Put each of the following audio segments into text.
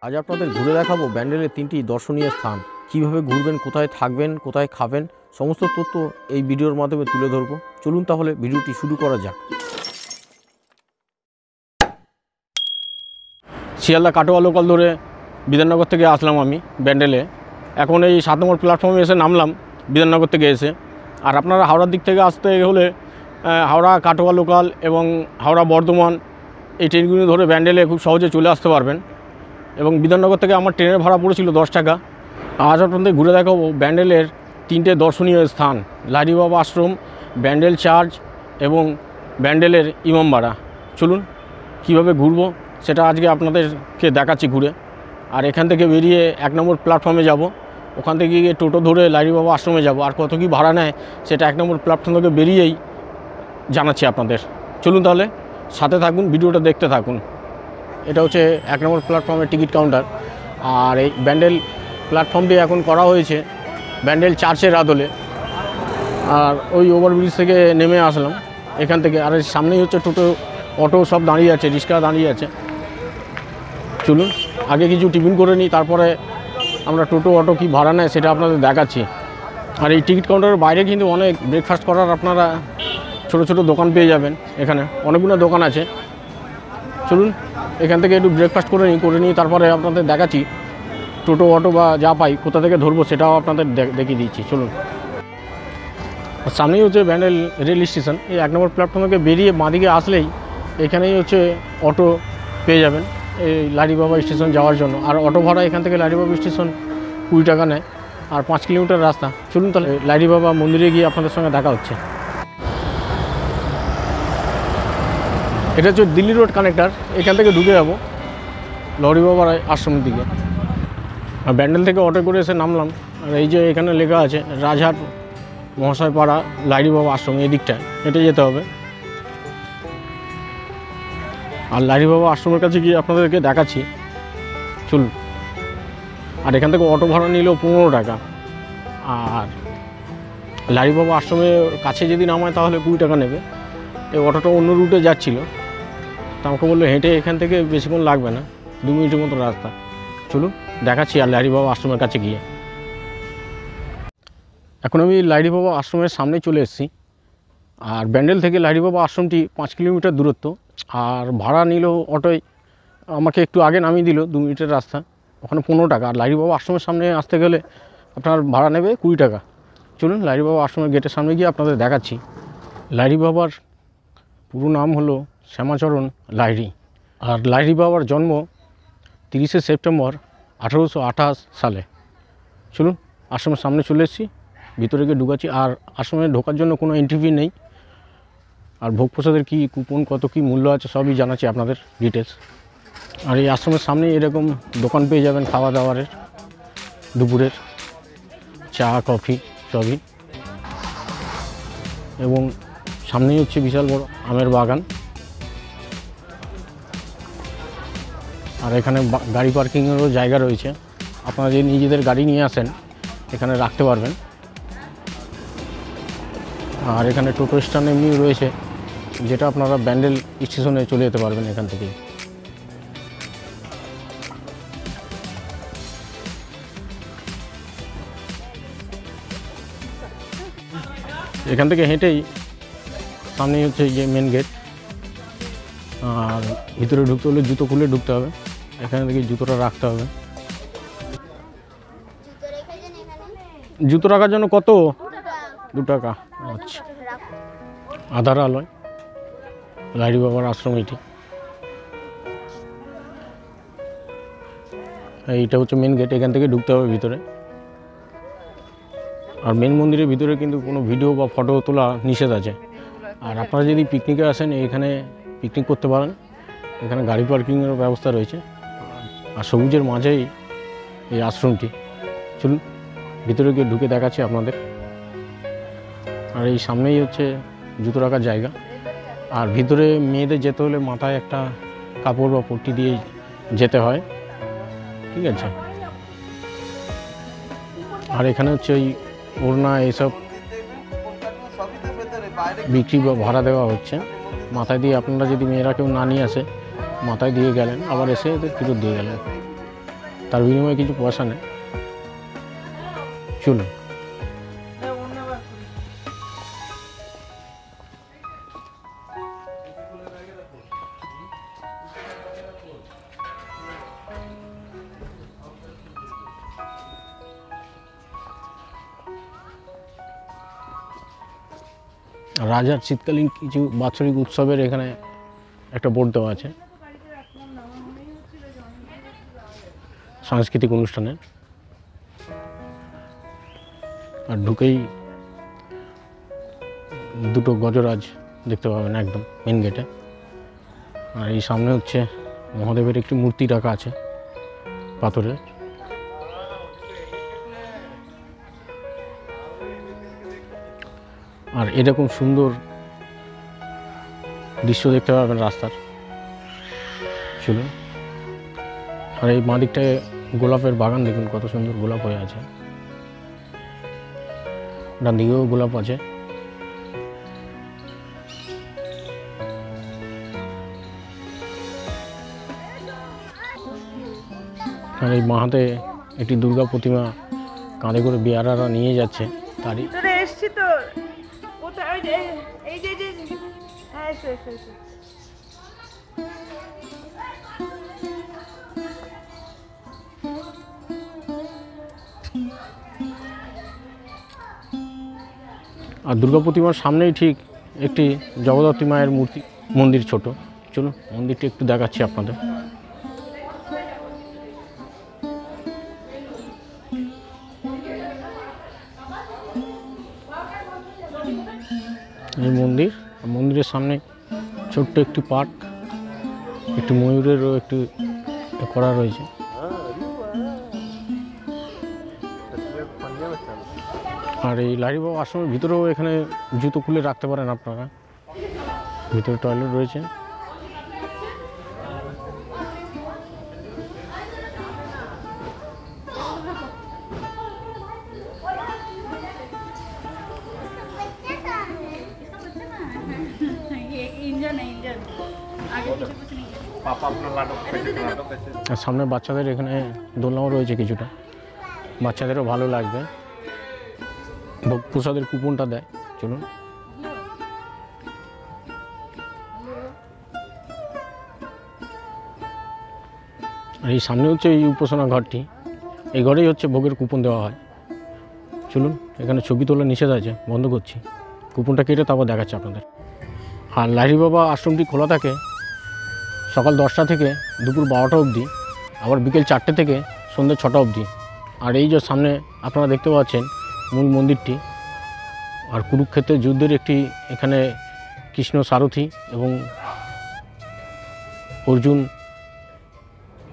আজ আপনাদের ঘুরে দেখাবো ব্যান্ডেলের 3টি দর্শনীয় স্থান। কিভাবে ঘুরবেন, কোথায় থাকবেন, কোথায় খাবেন, সমস্ত তথ্য এই ভিডিওর মাধ্যমে তুলে ধরবো। চলুন তাহলে ভিডিওটি শুরু করা যাক। শিয়ালদা কাটোয়া লোকাল ধরে বিধাননগর থেকে আসলাম আমি ব্যান্ডেলে। এখন এই 7 নম্বর প্ল্যাটফর্মে এসে নামলাম বিধাননগর থেকে এসে। আর আপনারা হাওড়ার দিক থেকে আসতে হলে হাওড়া কাটোয়া লোকাল এবং হাওড়া বর্ধমান এই ট্রেনগুলো ধরে ব্যান্ডেলে খুব সহজে চলে আসতে পারবেন। এবং বিধাননগর থেকে আমার ট্রেনের ভাড়া পড়েছিল 10 টাকা। আজ আপনাদের ঘুরে দেখাবো ব্যান্ডেলের 3টে দর্শনীয় স্থান: লাহিড়ী বাবা আশ্রম, ব্যান্ডেল চার্চ এবং ব্যান্ডেলের ইমামবাড়া। চলুন কীভাবে ঘুরবো সেটা আজকে আপনাদেরকে দেখাচ্ছি ঘুরে। আর এখান থেকে বেরিয়ে 1 নম্বর প্ল্যাটফর্মে যাব, ওখান থেকে গিয়ে টোটো ধরে লাহিড়ী বাবা আশ্রমে যাব। আর কত কী ভাড়া নেয় সেটা 1 নম্বর প্ল্যাটফর্ম থেকে বেরিয়েই জানাচ্ছি আপনাদের। চলুন তাহলে সাথে থাকুন, ভিডিওটা দেখতে থাকুন। এটা হচ্ছে 1 নম্বর প্ল্যাটফর্মের টিকিট কাউন্টার। আর এই ব্যান্ডেল প্ল্যাটফর্মটি এখন করা হয়েছে ব্যান্ডেল চার্চের আদলে। আর ওই ওভারব্রিজ থেকে নেমে আসলাম এখান থেকে। আর সামনেই হচ্ছে টোটো, অটো সব দাঁড়িয়ে আছে, রিক্সা দাঁড়িয়ে আছে। চলুন আগে কিছু টিফিন করে নিই, তারপরে আমরা টোটো অটো কি ভাড়া নেয় সেটা আপনাদের দেখাচ্ছি। আর এই টিকিট কাউন্টারের বাইরে কিন্তু অনেক ব্রেকফাস্ট করার আপনারা ছোট ছোট দোকান পেয়ে যাবেন। এখানে অনেকগুলো দোকান আছে। চলুন এখান থেকে একটু ব্রেকফাস্ট করে নিই, তারপরে আপনাদের দেখাচ্ছি টোটো অটো বা যা পাই কোথা থেকে ধরবো সেটাও আপনাদের দেখিয়ে দিচ্ছি। চলুন। সামনেই হচ্ছে ব্যান্ডেল রেল স্টেশন। এই 1 নম্বর প্ল্যাটফর্ম থেকে বেরিয়ে বাঁদিকে আসলেই এখানেই হচ্ছে অটো পেয়ে যাবেন এই লাহিড়ী বাবা স্টেশন যাওয়ার জন্য। আর অটো ভাড়া এখান থেকে লাহিড়ী বাবা স্টেশন 20 টাকা নেয়, আর 5 কিলোমিটার রাস্তা। চলুন তাহলে লাহিড়ী বাবা মন্দিরে গিয়ে আপনাদের সঙ্গে দেখা হচ্ছে। এটা হচ্ছে দিল্লি রোড কানেক্টার। এখান থেকে ঢুকে যাবো লাহিড়ী বাবার আশ্রমের দিকে। আর ব্যান্ডেল থেকে অটো করে এসে নামলাম। আর এই যে এখানে লেখা আছে রাজহাট মহাশয়পাড়া লাহিড়ী বাবা আশ্রম, এই দিকটায় হেঁটে যেতে হবে। আর লাহিড়ী বাবা আশ্রমের কাছে গিয়ে আপনাদেরকে দেখাচ্ছি। চলুন। আর এখান থেকে অটো ভাড়া নিলেও 15 টাকা। আর লাহিড়ী বাবা আশ্রমের কাছে যদি নামায় তাহলে 20 টাকা নেবে। এই অটোটা অন্য রুটে যাচ্ছিলো, তা আমাকে বললো হেঁটে এখান থেকে বেশিক্ষণ লাগবে না, 2 মিনিটের মতো রাস্তা। চলুন দেখাচ্ছি আর লাহিড়ী বাবা আশ্রমের কাছে গিয়ে। এখন আমি লাহিড়ী বাবা আশ্রমের সামনে চলে এসেছি। আর ব্যান্ডেল থেকে লাহিড়ী বাবা আশ্রমটি 5 কিলোমিটার দূরত্ব। আর ভাড়া নিল অটোয়, আমাকে একটু আগে নামিয়ে দিল, 2 মিনিটের রাস্তা, ওখানে 15 টাকা। আর লাহিড়ী বাবা আশ্রমের সামনে আসতে গেলে আপনার ভাড়া নেবে 20 টাকা। চলুন লাহিড়ী বাবা আশ্রমের গেটের সামনে গিয়ে আপনাদের দেখাচ্ছি। লাহিড়ী বাবার পুরো নাম হলো শ্যামাচরণ লাহিড়ী। আর লাহিড়ী বাবার জন্ম 30শে সেপ্টেম্বর 1828 সালে। চলুন আশ্রমের সামনে চলে এসেছি, ভিতরে গিয়ে ঢুকাচ্ছি। আর আশ্রমে ঢোকার জন্য কোনো এন্ট্রি ফি নেই। আর ভোগ প্রসাদের কী কুপন, কত কী মূল্য আছে সবই জানাচ্ছি আপনাদের ডিটেলস। আর এই আশ্রমের সামনে এরকম দোকান পেয়ে যাবেন খাওয়া দাওয়ারের, দুপুরের চা কফি সবই। এবং সামনেই হচ্ছে বিশাল বড় আমের বাগান। আর এখানে গাড়ি পার্কিংয়েরও জায়গা রয়েছে, আপনারা যদি নিজেদের গাড়ি নিয়ে আসেন এখানে রাখতে পারবেন। আর এখানে টোটো স্ট্যান্ড এমনি রয়েছে, যেটা আপনারা ব্যান্ডেল স্টেশনে চলে যেতে পারবেন এখান থেকেই। এখান থেকে হেঁটেই সামনেই হচ্ছে যে মেন গেট। আর ভিতরে ঢুকতে হলে জুতো খুলে ঢুকতে হবে, এখানে থেকে জুতোটা রাখতে হবে। জুতো রাখার জন্য কত? 2 টাকা। আচ্ছা, আধার আলয় লাহিড়ী বাবার আশ্রম এটি। এইটা হচ্ছে মেন গেট, এখান থেকে ঢুকতে হবে ভিতরে। আর মেন মন্দিরের ভিতরে কিন্তু কোনো ভিডিও বা ফটো তোলা নিষেধ আছে। আর আপনারা যদি পিকনিকে আসেন এখানে পিকনিক করতে পারেন, এখানে গাড়ি পার্কিংয়েরও ব্যবস্থা রয়েছে। আর সবুজের মাঝেই এই আশ্রমটি। চলুন ভিতরে গিয়ে ঢুকে দেখাচ্ছি আপনাদের। আর এই সামনেই হচ্ছে জুতো রাখার জায়গা। আর ভিতরে মেয়েদের যেতে হলে মাথায় একটা কাপড় বা পট্টি দিয়ে যেতে হয়, ঠিক আছে। আর এখানে হচ্ছে ওই ওড়না এইসব বিক্রি বা ভাড়া দেওয়া হচ্ছে। মাথায় দিয়ে আপনারা যদি মেয়েরা কেউ না নিয়ে আসে মাথায় দিয়ে গেলেন, আবার এসে এদের ফেরত দিয়ে গেলেন। তার বিনিময়ে কিছু পয়সা নেয়। চলুন। রাজার শীতকালীন কিছু বাৎসরিক উৎসবের এখানে একটা বোর্ড দেওয়া আছে সাংস্কৃতিক অনুষ্ঠানের। আর ঢুকেই দুটো গজরাজ দেখতে পাবেন একদম মেন গেটে। আর এই সামনে হচ্ছে মহাদেবের একটি মূর্তি রাখা আছে পাথরের। আর এরকম সুন্দর দৃশ্য দেখতে পাবেন রাস্তার। চলুন। আর এই বাঁ দিকটায় গোলাপের বাগান দেখুন, কত সুন্দর গোলাপ হয়ে আছে। ডান দিকেও গোলাপ আছে। আর এই বাঁ হাতে একটি দুর্গা প্রতিমা কাঁধে করে বিয়ারারা নিয়ে যাচ্ছে। তারই এসছি তো কোথায় এই যে হ্যাঁ এসো। আর দুর্গা প্রতিমার সামনেই ঠিক একটি জগদ্ধাত্রী মায়ের মূর্তি মন্দির ছোট। চলুন মন্দিরটি একটু দেখাচ্ছি আপনাদের। এই মন্দির, মন্দিরের সামনে ছোট্ট একটি পার্ক, একটি ময়ূরেরও একটু করা রয়েছে। আর এই লাহিড়ী বাবা আশ্রমের ভিতরেও এখানে জুতো খুলে রাখতে পারেন আপনারা। ভিতরে টয়লেট রয়েছে। আর সামনে বাচ্চাদের এখানে দোলনাও রয়েছে কিছুটা, বাচ্চাদেরও ভালো লাগবে। প্রসাদের কুপনটা দেয়। চলুন। আর এই সামনে হচ্ছে এই উপাসনা ঘরটি, এই ঘরেই হচ্ছে ভোগের কুপন দেওয়া হয়। চলুন, এখানে ছবি তোলা নিষেধ আছে, বন্ধ করছি। কুপনটা কেটে তারপর দেখাচ্ছি আপনাদের। আর লাহিড়ী বাবা আশ্রমটি খোলা থাকে সকাল 10টা থেকে দুপুর 12টা অবধি, আবার বিকেল 4টে থেকে সন্ধ্যে 6টা অবধি। আর এই যে সামনে আপনারা দেখতে পাচ্ছেন মূল মন্দিরটি। আর কুরুক্ষেত্রের যুদ্ধের একটি এখানে কৃষ্ণ সারথি এবং অর্জুন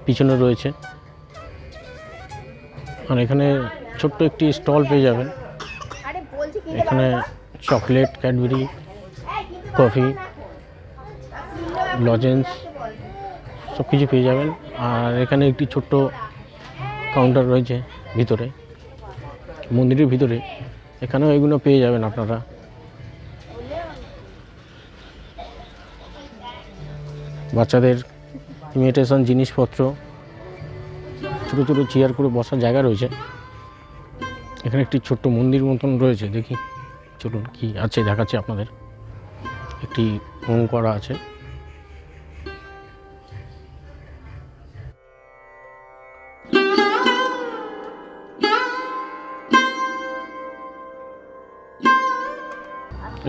পিছনে রয়েছে। আর এখানে ছোট্ট একটি স্টল পেয়ে যাবেন। এখানে চকলেট, ক্যাডবেরি, কফি, লজেন্স সব কিছু পেয়ে যাবেন। আর এখানে একটি ছোট্ট কাউন্টার রয়েছে ভিতরে, মন্দিরের ভিতরে। এখানেও এগুলো পেয়ে যাবেন আপনারা। বাচ্চাদের ইমিটেশন জিনিসপত্র, ছোটো ছোটো চেয়ার করে বসার জায়গা রয়েছে। এখানে একটি ছোট্ট মন্দির মতন রয়েছে, দেখি চলুন কি আছে দেখাচ্ছি আপনাদের। একটি হোম করা আছে।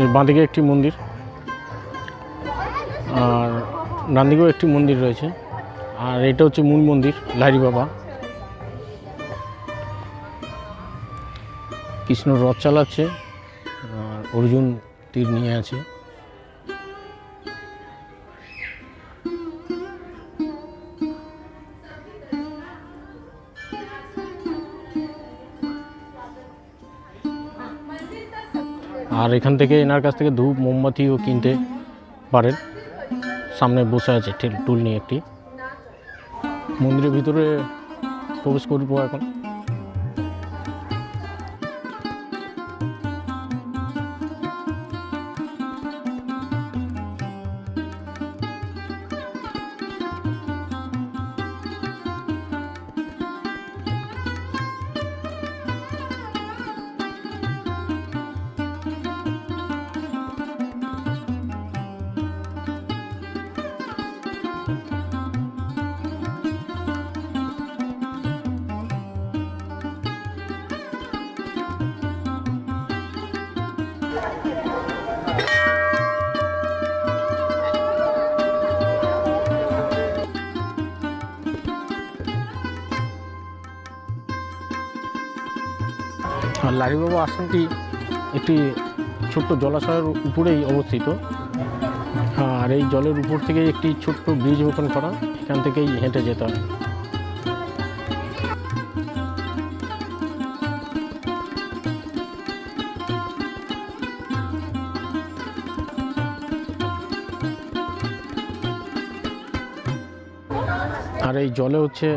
এর বাঁদিকে একটি মন্দির, আর ডান দিকেও একটি মন্দির রয়েছে। আর এটা হচ্ছে মূল মন্দির লাহিড়ী বাবা। কৃষ্ণ রথ চালাচ্ছে আর অর্জুন তীর নিয়ে আছে। আর এখান থেকে এনার কাছ থেকে ধূপ মোমবাতিও কিনতে পারেন। সামনে বসে আছে টুল নিয়ে একটি। মন্দিরের ভিতরে প্রবেশ করব এখন। আর লাহিড়ী বাবা আশ্রমটি একটি ছোট্ট জলাশয়ের উপরেই অবস্থিত। আর এই জলের উপর থেকে একটি ছোট্ট ব্রিজ মতন করা, এখান থেকেই হেঁটে যেতে হয়। আর এই জলে হচ্ছে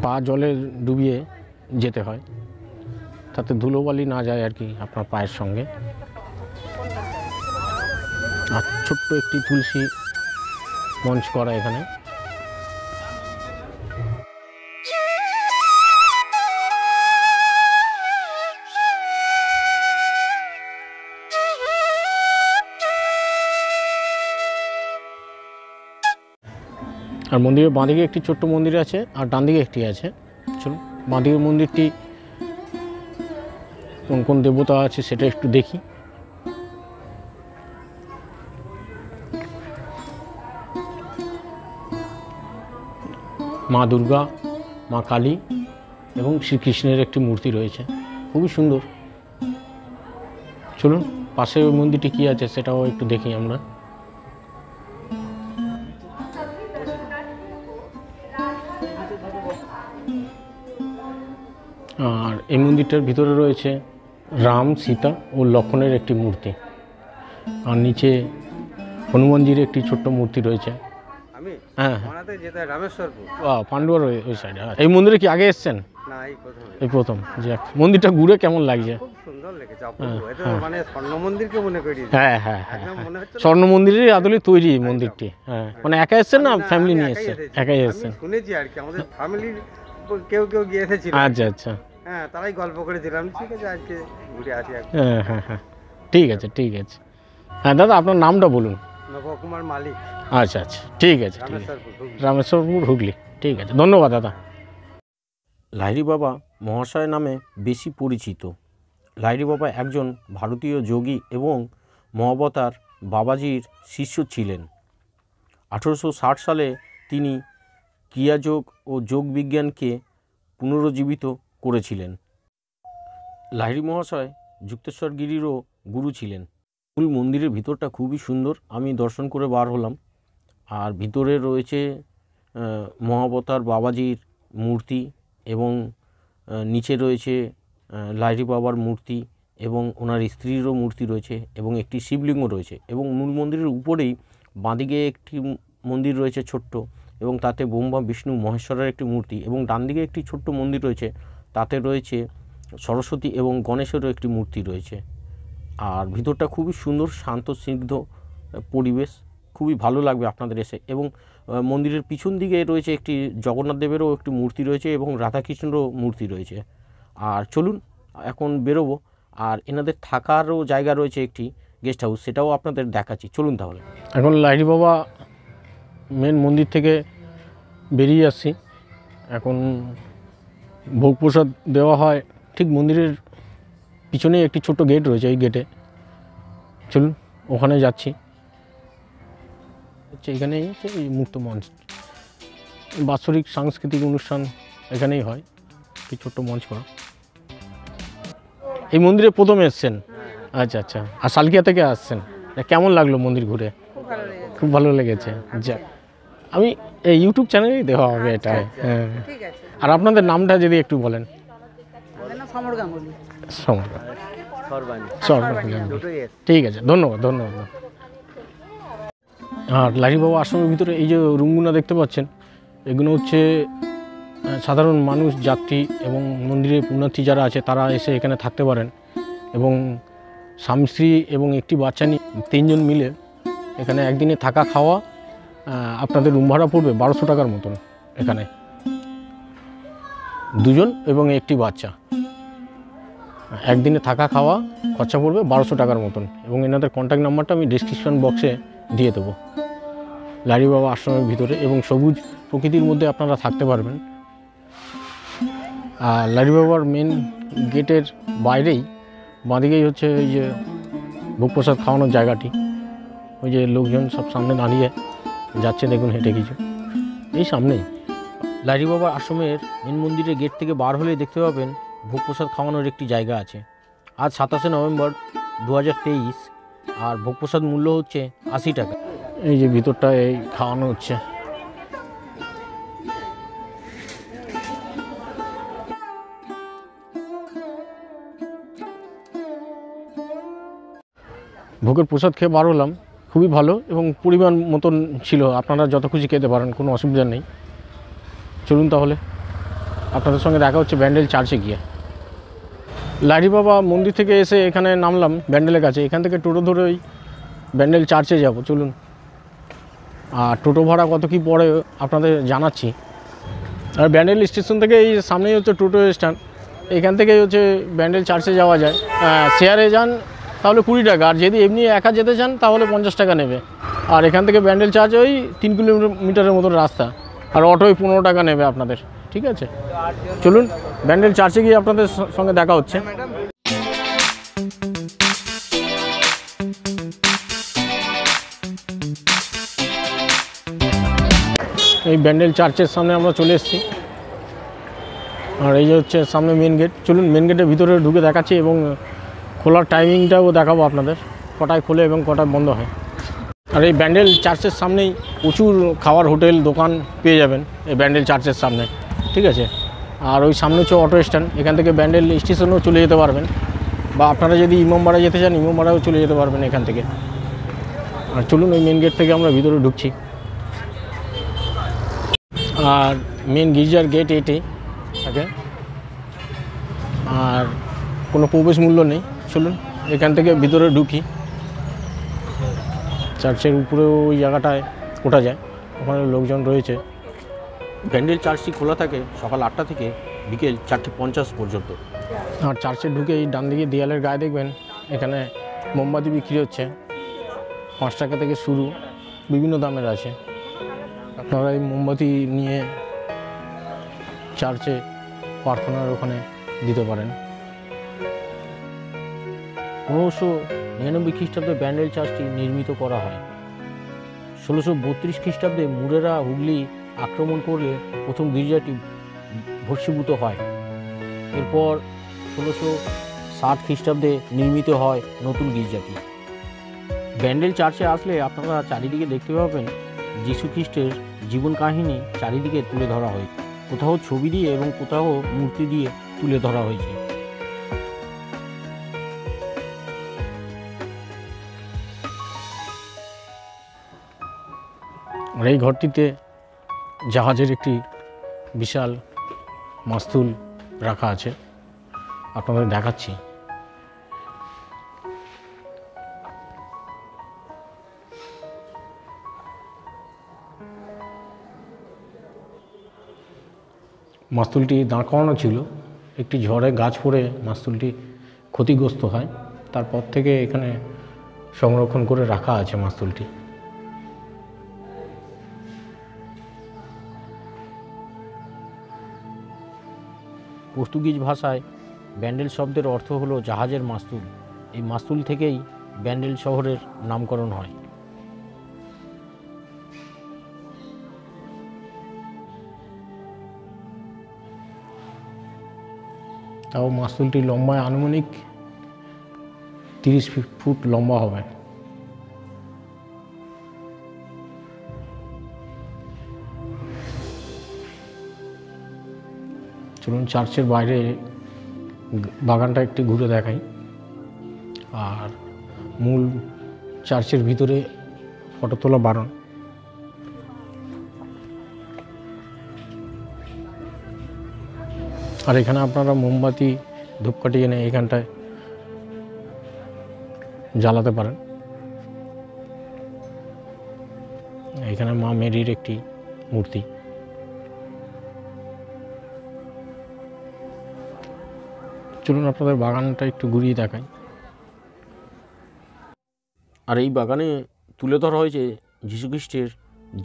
পা জলে ডুবিয়ে যেতে হয়, তাতে ধুলোবালি না যায় আর কি আপনার পায়ের সঙ্গে। আর ছোট্ট একটি তুলসী মঞ্চ করা এখানে। আর মন্দিরের বাঁদিকে একটি ছোট্ট মন্দির আছে, আর ডান দিকে একটি আছে। চলুন বাঁদিকের মন্দিরটি কোন কোন দেবতা আছে সেটা একটু দেখি। মা দুর্গা, মা কালী এবং শ্রীকৃষ্ণের একটি মূর্তি রয়েছে, খুবই সুন্দর। চলুন পাশে ওই মন্দিরটি কী আছে সেটাও একটু দেখি আমরা। আর এই মন্দিরটার ভিতরে রয়েছে রাম, সীতা ও লক্ষ্মণের একটি মূর্তি, আর নিচে হনুমানজির একটি ছোট্ট মূর্তি রয়েছে। হ্যাঁ রামেশ্বরপুর পান্ডুয়ার ওই সাইডে। এই মন্দিরে কি আগে এসছেন? না, এই প্রথম। যে মন্দিরটা ঘুরে কেমন লাগছে? খুব সুন্দর লেগেছে, মানে স্বর্ণ মন্দিরকে মনে করি। হ্যাঁ হ্যাঁ হ্যাঁ, স্বর্ণ মন্দিরের আদলে তৈরি এই মন্দিরটি। হ্যাঁ, মানে একা এসছেন না ফ্যামিলি নিয়ে এসছেন? একাই এসছেন। শুনেছি আর কি, আমাদের ফ্যামিলির কেউ কেউ গিয়ে এসেছিল। আচ্ছা আচ্ছা, হ্যাঁ, তারাই গল্প করেছিলাম। ঠিক আছে, আজকে ঘুরে আসি। হ্যাঁ হ্যাঁ হ্যাঁ, ঠিক আছে ঠিক আছে। হ্যাঁ দাদা, আপনার নামটা বলুন। নবকুমার মালিক। আচ্ছা আচ্ছা, ঠিক আছে, রামেশ্বরপুর, হুগলি। ঠিক আছে, ধন্যবাদ দাদা। লাহিড়ী বাবা মহাশয় নামে বেশি পরিচিত। লাহিড়ী বাবা একজন ভারতীয় যোগী এবং মহাবতার বাবাজির শিষ্য ছিলেন। 1860 সালে তিনি ক্রিয়াযোগ ও যোগ বিজ্ঞানকে পুনরুজ্জীবিত করেছিলেন। লাহিড়ী মহাশয় যুক্তেশ্বর গিরিরও গুরু ছিলেন। মূল মন্দিরের ভিতরটা খুবই সুন্দর, আমি দর্শন করে বার হলাম। আর ভিতরে রয়েছে মহাবতার বাবাজির মূর্তি এবং নিচে রয়েছে লাহিড়ী বাবার মূর্তি এবং ওনার স্ত্রীরও মূর্তি রয়েছে এবং একটি শিবলিঙ্গ রয়েছে। এবং মূল মন্দিরের উপরেই বাঁদিকে একটি মন্দির রয়েছে ছোট্ট, এবং তাতে ব্রহ্মা, বিষ্ণু, মহেশ্বরের একটি মূর্তি, এবং ডান দিকে একটি ছোট্ট মন্দির রয়েছে, তাতে রয়েছে সরস্বতী এবং গণেশেরও একটি মূর্তি রয়েছে। আর ভিতরটা খুবই সুন্দর, শান্ত স্নিগ্ধ পরিবেশ, খুবই ভালো লাগবে আপনাদের এসে। এবং মন্দিরের পিছন দিকে রয়েছে একটি জগন্নাথ দেবেরও একটি মূর্তি রয়েছে এবং রাধাকৃষ্ণেরও মূর্তি রয়েছে। আর চলুন এখন বেরোবো। আর এনাদের থাকারও জায়গা রয়েছে একটি গেস্ট হাউস, সেটাও আপনাদের দেখাচ্ছি। চলুন তাহলে। এখন লাহিড়ী বাবা মেন মন্দির থেকে বেরিয়ে আসছি। এখন ভোগ প্রসাদ দেওয়া হয় ঠিক মন্দিরের পিছনে একটি ছোট্ট গেট রয়েছে, এই গেটে। চলুন ওখানে যাচ্ছি। এখানেই হচ্ছে এই মুক্ত মঞ্চ, বাৎসরিক সাংস্কৃতিক অনুষ্ঠান এখানেই হয়, একটি ছোট্ট মঞ্চ করা। এই মন্দিরে প্রথম এসছেন? আচ্ছা আচ্ছা। আর সালকিয়া থেকে আসছেন? কেমন লাগলো মন্দির ঘুরে? খুব ভালো লেগেছে। যা, আমি এই ইউটিউব চ্যানেলেই দেওয়া হবে এটা। হ্যাঁ, আর আপনাদের নামটা যদি একটু বলেন। সমর গাঙ্গুলি। সমর, ঠিক আছে, ধন্যবাদ ধন্যবাদ। আর লাহিড়ী বাবা আশ্রমের ভিতরে এই যে রুমগুলো দেখতে পাচ্ছেন, এগুলো হচ্ছে সাধারণ মানুষ, যাত্রী এবং মন্দিরের পুণ্যার্থী যারা আছে তারা এসে এখানে থাকতে পারেন। এবং স্বামী স্ত্রী এবং একটি বাচ্চা নিয়ে 3 জন মিলে এখানে একদিনে থাকা খাওয়া, আপনাদের রুম ভাড়া পড়বে 1200 টাকার মতন। এখানে 2 জন এবং একটি বাচ্চা, একদিনে থাকা খাওয়া খরচা পড়বে 1200 টাকার মতন। এবং এনাদের কন্ট্যাক্ট নাম্বারটা আমি ডিসক্রিপশন বক্সে দিয়ে দেবো। লাহিড়ী বাবা আশ্রমের ভিতরে এবং সবুজ প্রকৃতির মধ্যে আপনারা থাকতে পারবেন। আর লাহিড়ী বাবার মেন গেটের বাইরেই বাঁদিকেই হচ্ছে ওই যে ভোগ প্রসাদ খাওয়ানোর জায়গাটি। ওই যে লোকজন সব সামনে দাঁড়িয়ে যাচ্ছে, দেখুন হেঁটে কিছু এই সামনেই। লাহিড়ী বাবার আশ্রমের মেন মন্দিরের গেট থেকে বার হলে দেখতে পাবেন ভোগ প্রসাদ খাওয়ানোর একটি জায়গা আছে। আজ 27শে নভেম্বর 2023, আর ভোগ প্রসাদ মূল্য হচ্ছে 80 টাকা। এই যে ভিতরটা এই খাওয়ানো হচ্ছে। ভোগের প্রসাদ খেয়ে বার হলাম, খুবই ভালো এবং পরিমাণ মতন ছিল। আপনারা যত খুশি খেতে পারেন, কোনো অসুবিধা নেই। চলুন তাহলে আপনাদের সঙ্গে দেখা হচ্ছে ব্যান্ডেল চার্চে গিয়ে। লাহিড়ী বাবা মন্দির থেকে এসে এখানে নামলাম ব্যান্ডেলের কাছে। এখান থেকে টোটো ধরে ওই ব্যান্ডেল চার্চে যাব। চলুন। আর টোটো ভাড়া কত কী পড়ে আপনাদের জানাচ্ছি। আর ব্যান্ডেল স্টেশন থেকে এই সামনেই হচ্ছে টোটো স্ট্যান্ড, এখান থেকেই হচ্ছে ব্যান্ডেল চার্চে যাওয়া যায়। শেয়ারে যান তাহলে 20 টাকা, আর যদি এমনি একা যেতে চান তাহলে 50 টাকা নেবে। আর এখান থেকে ব্যান্ডেল চার্চ ওই 3 কিলোমিটারের মতন রাস্তা, আর অটোয় 15 টাকা নেবে আপনাদের। ঠিক আছে, চলুন ব্যান্ডেল চার্চে গিয়ে আপনাদের সঙ্গে দেখা হচ্ছে। এই ব্যান্ডেল চার্চের সামনে আমরা চলে এসেছি, আর এই যে হচ্ছে সামনে মেন গেট। চলুন মেন গেটের ভিতরে ঢুকে দেখাচ্ছি এবং খোলার টাইমিংটাও দেখাবো আপনাদের, কটায় খোলে এবং কটায় বন্ধ হয়। আর এই ব্যান্ডেল চার্চের সামনেই প্রচুর খাওয়ার হোটেল দোকান পেয়ে যাবেন এই ব্যান্ডেল চার্চের সামনে। ঠিক আছে, আর ওই সামনে হচ্ছে অটো স্ট্যান্ড, এখান থেকে ব্যান্ডেল স্টেশনেও চলে যেতে পারবেন, বা আপনারা যদি ইমামবাড়া যেতে চান ইমামবাড়াও চলে যেতে পারবেন এখান থেকে। আর চলুন ওই মেন গেট থেকে আমরা ভিতরে ঢুকছি। আর মেন গির্জার গেট এটি থাকে, আর কোনো প্রবেশ মূল্য নেই। চলুন এখান থেকে ভিতরে ঢুকি। চার্চের উপরেও ওই জায়গাটায় ওঠা যায়, ওখানে লোকজন রয়েছে। ব্যান্ডেল চার্চটি খোলা থাকে সকাল 8টা থেকে বিকেল 4:50 পর্যন্ত। আর চার্চে ঢুকে এই ডান দিকে দেয়ালের গায়ে দেখবেন এখানে মোমবাতি বিক্রি হচ্ছে। 5 টাকা থেকে শুরু, বিভিন্ন দামের আছে। আপনারা এই মোমবাতি নিয়ে চার্চে প্রার্থনার ওখানে দিতে পারেন। 1599 খ্রিস্টাব্দে ব্যান্ডেল চার্চটি নির্মিত করা হয়। 1632 খ্রিস্টাব্দে মুরেরা হুগলি আক্রমণ করলে প্রথম গির্জাটি ভস্মীভূত হয়। এরপর 1660 খ্রিস্টাব্দে নির্মিত হয় নতুন গির্জাটি। ব্যান্ডেল চার্চে আসলে আপনারা চারিদিকে দেখতে পাবেন যীশু খ্রিস্টের জীবন কাহিনী চারিদিকে তুলে ধরা হয়। কোথাও ছবি দিয়ে এবং কোথাও মূর্তি দিয়ে তুলে ধরা হয়েছে। আর এই ঘরটিতে জাহাজের একটি বিশাল মাস্তুল রাখা আছে, আপনাদের দেখাচ্ছি। মাস্তুলটি দাঁড় করানো ছিল, একটি ঝড়ে গাছ পড়ে মাস্তুলটি ক্ষতিগ্রস্ত হয়, তারপর থেকে এখানে সংরক্ষণ করে রাখা আছে মাস্তুলটি। পর্তুগিজ ভাষায় ব্যান্ডেল শব্দের অর্থ হলো জাহাজের মাস্তুল। এই মাস্তুল থেকেই ব্যান্ডেল শহরের নামকরণ হয়। তাও মাস্তুলটি লম্বায় আনুমানিক 30 ফুট লম্বা হবে। চলুন চার্চের বাইরে বাগানটা একটু ঘুরে দেখাই। আর মূল চার্চের ভিতরে ফটো তোলা বারণ। আর এখানে আপনারা মোমবাতি ধূপকাঠি এনে এখানটায় জ্বালাতে পারেন। এখানে মা মেরির একটি মূর্তি। চলুন আপনাদের বাগানটা একটু ঘুরিয়ে দেখাই। আর এই বাগানে তুলে ধরা হয়েছে যীশুখ্রিস্টের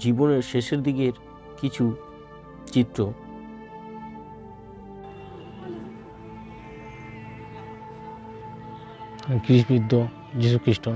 জীবনের শেষের দিকের কিছু চিত্র। ক্রিসবৃদ্ধ যীশুখ্রিস্ট।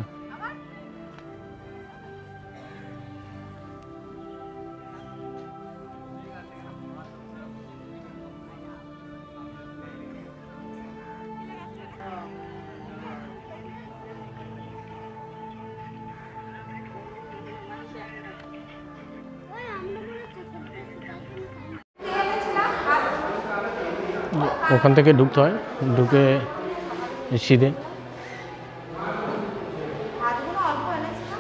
ওখান থেকে ঢুকতে হয়, ঢুকে সিধে হাতগুলো অল্প এনেছে না?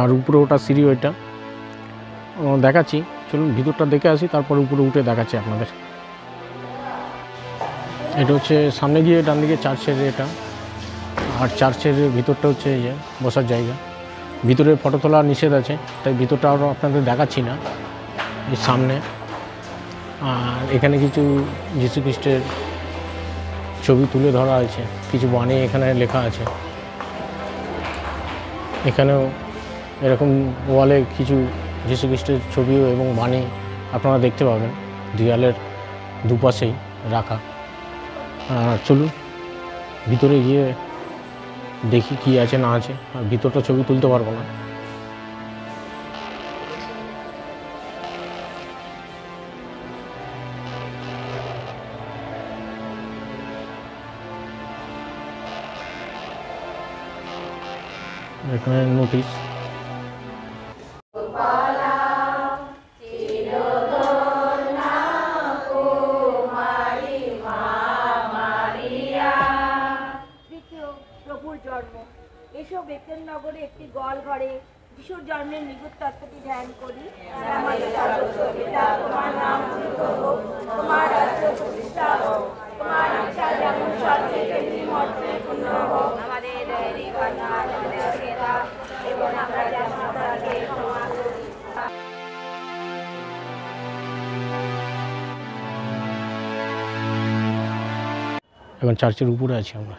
আর উপরে ওটা সিঁড়ি ওইটা দেখাচ্ছি। চলুন ভিতরটা দেখে আসি, তারপর উপরে উঠে দেখাচ্ছি আপনাদের। এটা হচ্ছে সামনে গিয়ে ডান দিকে চার্চের এটা, আর চার্চের ভিতরটা হচ্ছে এই যে বসার জায়গা। ভিতরে ফটো তোলা নিষেধ আছে, তাই ভিতরটা আরও আপনাদের দেখাচ্ছি না। এই সামনে আর এখানে কিছু যীশু খ্রিস্টের ছবি তুলে ধরা আছে, কিছু বাণী এখানে লেখা আছে। এখানেও এরকম ওয়ালে কিছু যীশু খ্রিস্টের ছবিও এবং বাণী আপনারা দেখতে পাবেন দেয়ালের দুপাশেই রাখা। আর চলুন ভিতরে গিয়ে দেখি কি আছে না আছে। আর ভিতরটা ছবি তুলতে পারবো না। এখানে নোটিশ, তৃতীয়, প্রভুর জন্ম। এসব বেথেল নগরে একটি গোয়াল ঘরে যিশুর জন্মের নিগুড় তত্ত্বটি ধ্যান করি। আমাদের সর্বস্ব পিতা, তোমার নাম উন্নত হোক, তোমার রাজ্য প্রতিষ্ঠা হোক, তোমার ইচ্ছা যেমন স্বর্গে তেমনি মর্তে পূর্ণ হোক। আমাদের দৈনিক আহার আমাদেরকে দাও, এবং আমরা যেমন অপরাধে ক্ষমা করি। এখন চার্চের উপরে আছি আমরা।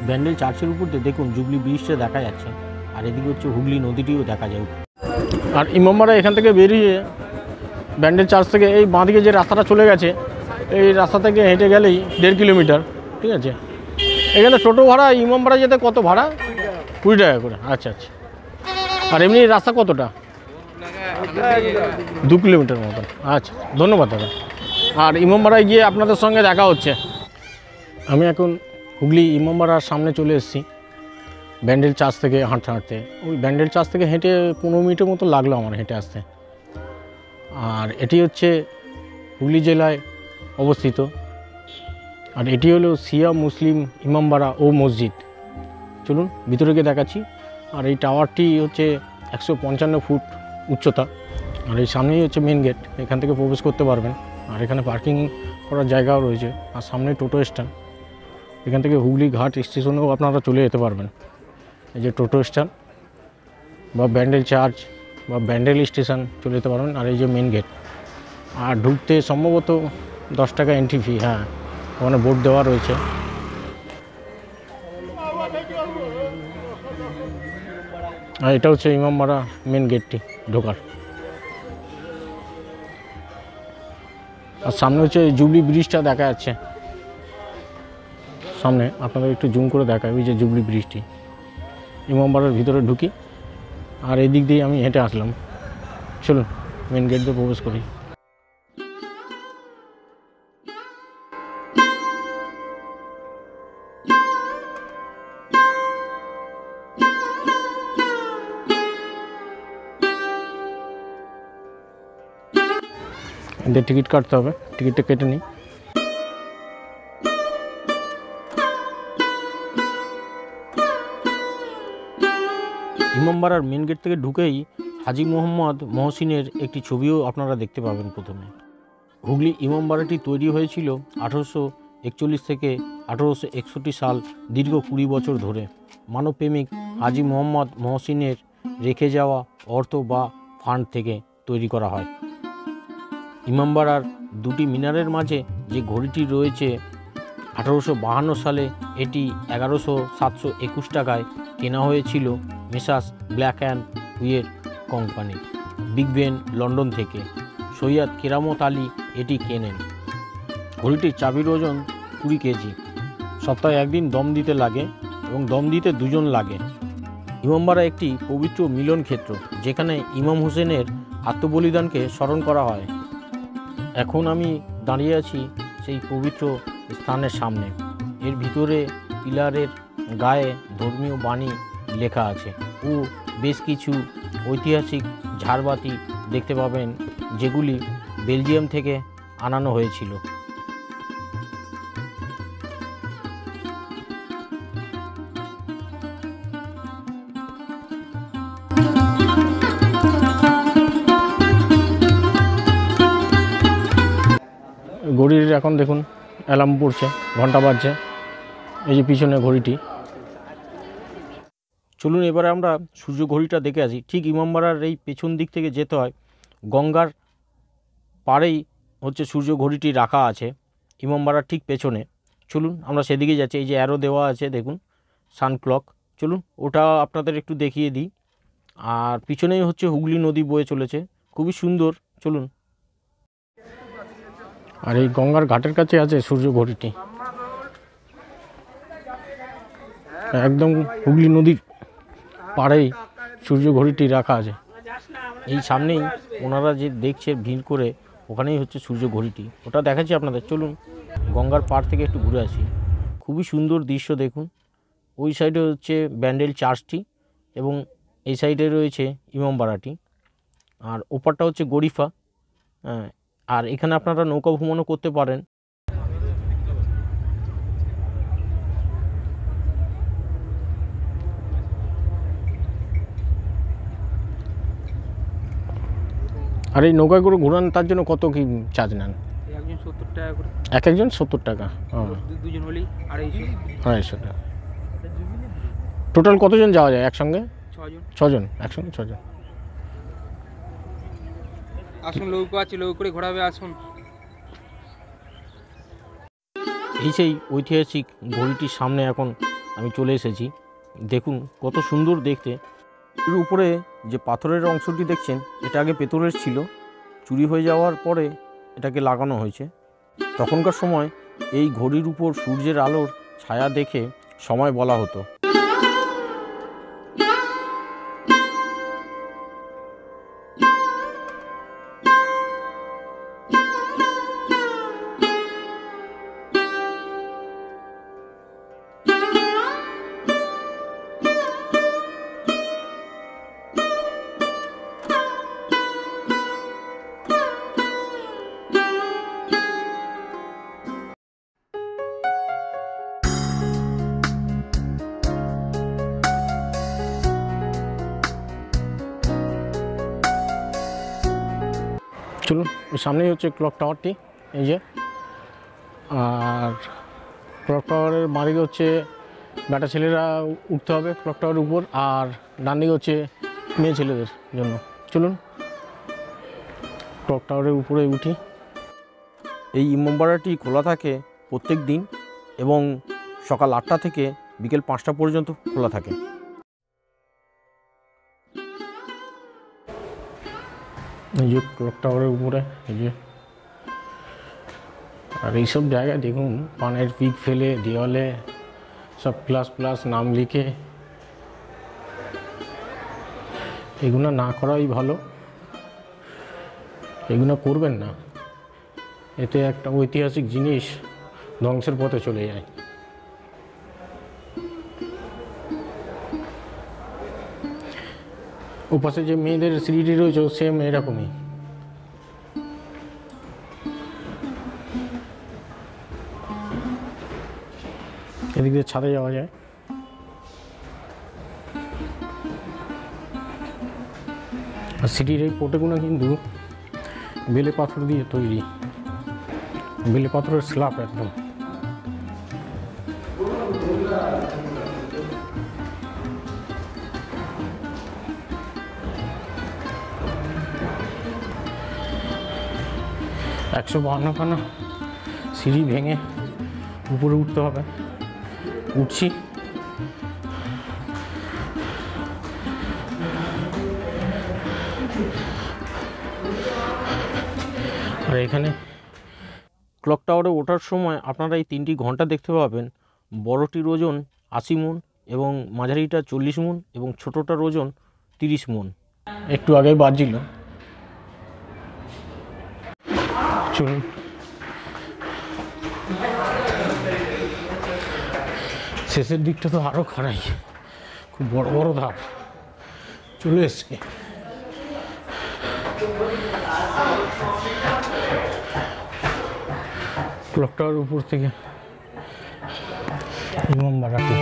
ব্যান্ডেল চার্চের উপর দিয়ে দেখুন জুবলি ব্রিজটা দেখা যাচ্ছে, আর এদিকে হচ্ছে হুগলি নদীটিও দেখা যায়। আর ইমামবাড়া এখান থেকে বেরিয়ে ব্যান্ডেল চার্চ থেকে এই বাঁদিকে যে রাস্তাটা চলে গেছে, এই রাস্তা থেকে হেঁটে গেলেই 1.5 কিলোমিটার। ঠিক আছে, এখানে টোটো ভাড়া ইমামবাড়া যেতে কত ভাড়া? 20 টাকা করে। আচ্ছা আচ্ছা। আর এমনি রাস্তা কতটা? 2 কিলোমিটার মতন। আচ্ছা, ধন্যবাদ দাদা। আর ইমামবাড়ায় গিয়ে আপনাদের সঙ্গে দেখা হচ্ছে। আমি এখন হুগলি ইমামবাড়ার সামনে চলে এসেছি ব্যান্ডেল চার্চ থেকে হাঁটতে হাঁটতে। ওই ব্যান্ডেল চার্চ থেকে হেঁটে 15 মিনিটের মতো লাগলো আমার হেঁটে আসতে। আর এটি হচ্ছে হুগলি জেলায় অবস্থিত। আর এটি হলো শিয়া মুসলিম ইমামবাড়া ও মসজিদ। চলুন ভিতরে গিয়ে দেখাচ্ছি। আর এই টাওয়ারটি হচ্ছে 155 ফুট উচ্চতা। আর এই সামনেই হচ্ছে মেন গেট, এখান থেকে প্রবেশ করতে পারবেন। আর এখানে পার্কিং করার জায়গাও রয়েছে। আর সামনে টোটো স্ট্যান্ড, এখান থেকে হুগলি ঘাট স্টেশনেও আপনারা চলে যেতে পারবেন। এই যে টোটো স্ট্যান্ড বা ব্যান্ডেল চার্চ বা ব্যান্ডেল স্টেশন চলে যেতে পারবেন। আর এই যে মেন গেট। আর ঢুকতে সম্ভবত 10 টাকা এন্ট্রি ফি। হ্যাঁ, ওখানে বোর্ড দেওয়া রয়েছে। আর এটা হচ্ছে ইমামবাড়া মেন গেটটি ঢোকার। আর সামনে হচ্ছে জুবলি ব্রিজটা দেখা যাচ্ছে সামনে। আপনাদের একটু জুম করে দেখায় ওই যে জুবলি ব্রিজটি। ইমামবাড়ার ভিতরে ঢুকি, আর এই দিক দিয়ে আমি হেঁটে আসলাম। চলুন মেন গেট দিয়ে প্রবেশ করি। এদের টিকিট কাটতে হবে, টিকিটটা কেটে নিই। ইমামবাড়ার মেন গেট থেকে ঢুকেই হাজী মোহাম্মদ মহসিনের একটি ছবিও আপনারা দেখতে পাবেন প্রথমে। হুগলি ইমামবাড়াটি তৈরি হয়েছিল 1841 থেকে 1861 সাল, দীর্ঘ 20 বছর ধরে। মানবপ্রেমিক হাজী মোহাম্মদ মহসিনের রেখে যাওয়া অর্থ বা ফান্ড থেকে তৈরি করা হয়। ইমামবাড়ার দুটি মিনারের মাঝে যে ঘড়িটি রয়েছে, 1852 সালে এটি 11,721 টাকায় কেনা হয়েছিল messrs black and wheat company, big Ben, London থেকে। সৈয়দ কেরামত আলী এটি কেনেন। ঘড়িটির চাবির ওজন 20 কেজি। সপ্তাহে একদিন দম দিতে লাগে এবং দম দিতে 2 জন লাগে। ইমামবাড়া একটি পবিত্র মিলন ক্ষেত্র, যেখানে ইমাম হোসেনের আত্মবলিদানকে স্মরণ করা হয়। এখন আমি দাঁড়িয়ে আছি সেই পবিত্র স্থানের সামনে। এর ভিতরে পিলারের গায়ে ধর্মীয় বাণী লেখা আছে ও বেশ কিছু ঐতিহাসিক ঝাড়বাতি দেখতে পাবেন, যেগুলি বেলজিয়াম থেকে আনানো হয়েছিল। ঘড়ির এখন দেখুন অ্যালার্ম পড়ছে, ঘন্টা বাজছে, এই যে পিছনে ঘড়িটি। চলুন এবারে আমরা সূর্য ঘড়িটা দেখে আসি। ঠিক ইমামবাড়ার এই পেছন দিক থেকে যেতে হয়, গঙ্গার পাড়েই হচ্ছে সূর্য ঘড়িটি রাখা আছে, ইমামবাড়ার ঠিক পেছনে। চলুন আমরা সেদিকে যাচ্ছি। এই যে অ্যারো দেওয়া আছে দেখুন, সান ক্লক। চলুন ওটা আপনাদের একটু দেখিয়ে দিই। আর পিছনেই হচ্ছে হুগলি নদী বয়ে চলেছে, খুবই সুন্দর। চলুন। আর এই গঙ্গার ঘাটের কাছে আছে সূর্য ঘড়িটি, একদম হুগলি নদীর পাড়েই সূর্য ঘড়িটি রাখা আছে। এই সামনেই ওনারা যে দেখছে ভিড় করে, ওখানেই হচ্ছে সূর্য ঘড়িটি, ওটা দেখাচ্ছি আপনাদের। চলুন গঙ্গার পাড় থেকে একটু ঘুরে আসি। খুবই সুন্দর দৃশ্য দেখুন। ওই সাইডে হচ্ছে ব্যান্ডেল চার্চটি এবং এই সাইডে রয়েছে ইমামবাড়াটি, আর ওপারটা হচ্ছে গরিফা। আর এখানে আপনারা নৌকা ভ্রমণও করতে পারেন। আর এই নৌকায় করে ঘোরান, তার জন্য কত কি চার্জ নেন? একজন 70 টাকা করে, এক একজন 70 টাকা। দুজন হলেই 250। 250 টাকা। টোটাল কতজন যাওয়া যায় একসঙ্গে? 6 জন। 6 জন, একসঙ্গে 6 জন। আসুন, নৌকো আছে, নৌকো করে ঘোরাবে, আসুন। এই সেই ঐতিহাসিক ঘড়িটির সামনে এখন আমি চলে এসেছি। দেখুন কত সুন্দর দেখতে। এর উপরে যে পাথরের অংশটি দেখছেন, এটা আগে পেতলের ছিল, চুরি হয়ে যাওয়ার পরে এটাকে লাগানো হয়েছে। তখনকার সময় এই ঘড়ির উপর সূর্যের আলোর ছায়া দেখে সময় বলা হতো। চলুন, ওই সামনেই হচ্ছে ক্লক টাওয়ারটি, এই যে। আর ক্লক টাওয়ারের বাঁদিকে হচ্ছে বেটা ছেলেরা উঠতে হবে ক্লক টাওয়ারের উপর, আর ডান দিকে হচ্ছে মেয়ে ছেলেদের জন্য। চলুন ক্লক টাওয়ারের উপরে উঠি। এই ইমামবাড়াটি খোলা থাকে প্রত্যেক দিন এবং সকাল 8টা থেকে বিকেল 5টা পর্যন্ত খোলা থাকে। এই যে ক্লক টাওয়ারের উপরে, এই যে। আর এইসব জায়গায় দেখুন পানের পিক ফেলে দেওয়ালে সব প্লাস প্লাস নাম লিখে, এগুলো না করাই ভালো, এগুলো করবেন না। এতে একটা ঐতিহাসিক জিনিস ধ্বংসের পথে চলে যায়। ওপাশে যে মেয়েদের সিঁড়িটি রয়েছে সেম এরকমই। এদিক দিয়ে ছাদে যাওয়া যায়। আর সিটির এই পোর্টগুলো কিন্তু বেলে পাথর দিয়ে তৈরি, বেলে পাথরের স্ল্যাব একদম। একশো 52খানা সিঁড়ি ভেঙে উপরে উঠতে হবে, উঠছি। আর এখানে ক্লক টাওয়ারে ওঠার সময় আপনারা এই 3টি ঘন্টা দেখতে পাবেন। বড়টির ওজন 80 মণ এবং মাঝারিটা 40 মণ এবং ছোটোটার ওজন 30 মণ। একটু আগেই বাজছিল। চলুন শেষের দিকটা তো আরও খারাই, খুব বড় বড় ধাপ চলে এসছে। ক্লক টাওয়ার উপর থেকে ইমামবাড়াটি,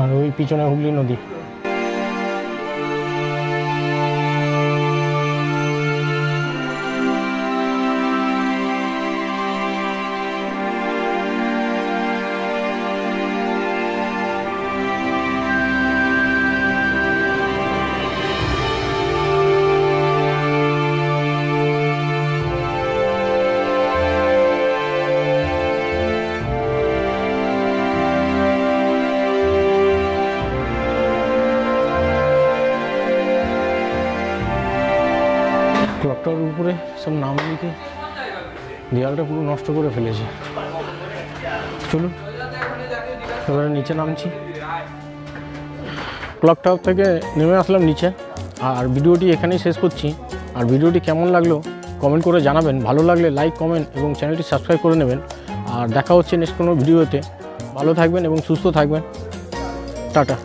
আর ওই পিছনে হুগলি নদী। ক্লক টাওয়ার উপরে সব নাম লিখে দেয়ালটা পুরো নষ্ট করে ফেলেছে। চলুন এবারে নিচে নামছি। ক্লক টাওয়ার থেকে নেমে আসলাম নিচে, আর ভিডিওটি এখানেই শেষ করছি। আর ভিডিওটি কেমন লাগলো কমেন্ট করে জানাবেন, ভালো লাগলে লাইক কমেন্ট এবং চ্যানেলটি সাবস্ক্রাইব করে নেবেন। আর দেখা হচ্ছে নেক্সট কোনো ভিডিওতে। ভালো থাকবেন এবং সুস্থ থাকবেন। টাটা।